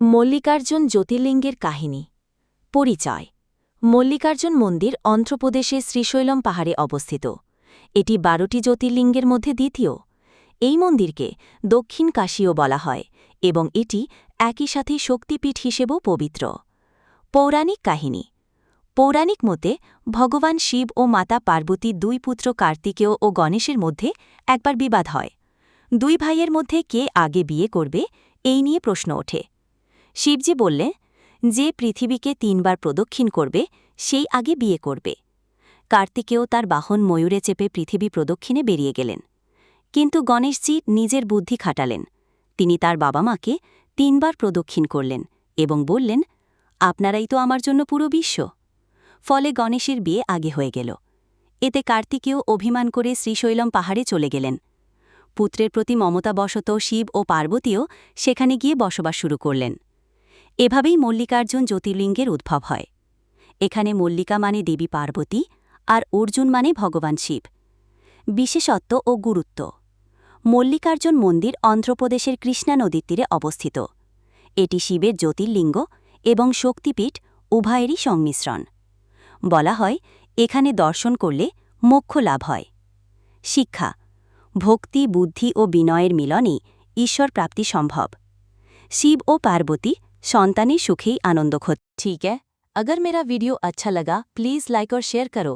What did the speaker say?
মল্লিকার্জুন জ্যোতির্লিঙ্গের কাহিনী পরিচয় মল্লিকার্জুন মন্দির অন্ধ্রপ্রদেশের শ্রীশৈলম পাহাড়ে অবস্থিত। এটি 12টি জ্যোতির্লিঙ্গের মধ্যে দ্বিতীয়। এই মন্দিরকে দক্ষিণ কাশীও বলা হয় এবং এটি একই সাথে শক্তিপীঠ হিসেবেও পবিত্র। পৌরাণিক কাহিনী পৌরাণিক মতে ভগবান শিব ও মাতা পার্বতীর দুই পুত্র কার্তিকেয় ও গণেশের মধ্যে একবার বিবাদ হয়। দুই ভাইয়ের মধ্যে কে আগে বিয়ে করবে এই নিয়ে প্রশ্ন ওঠে। শিবজি বললেন, যে পৃথিবীকে 3 বার প্রদক্ষিণ করবে সেই আগে বিয়ে করবে। কার্তিকেয় তার বাহন ময়ূরে চেপে পৃথিবী প্রদক্ষিণে বেরিয়ে গেলেন। কিন্তু গণেশজি নিজের বুদ্ধি খাটালেন। তিনি তার বাবা মাকে 3 বার প্রদক্ষিণ করলেন এবং বললেন, আপনারাই তো আমার জন্য পুরো বিশ্ব। ফলে গণেশের বিয়ে আগে হয়ে গেল। এতে কার্তিকেয় অভিমান করে শ্রীশৈলম পাহাড়ে চলে গেলেন। পুত্রের প্রতি মমতাবশত শিব ও পার্বতীও সেখানে গিয়ে বসবাস শুরু করলেন। এভাবেই মল্লিকার্জুন জ্যোতির্লিঙ্গের উদ্ভব হয়। এখানে মল্লিকা মানে দেবী পার্বতী আর অর্জুন মানে ভগবান শিব। বিশেষত্ব ও গুরুত্ব মল্লিকার্জুন মন্দির অন্ধ্রপ্রদেশের কৃষ্ণা নদীর তীরে অবস্থিত। এটি শিবের জ্যোতির্লিঙ্গ এবং শক্তিপীঠ উভয়েরই সংমিশ্রণ। বলা হয়, এখানে দর্শন করলে মোক্ষ লাভ হয়। শিক্ষা ভক্তি, বুদ্ধি ও বিনয়ের মিলনেই ঈশ্বর প্রাপ্তি সম্ভব। शिव और पार्वती संतानी सुखी आनंद खो। ठीक है, अगर मेरा वीडियो अच्छा लगा प्लीज़ लाइक और शेयर करो।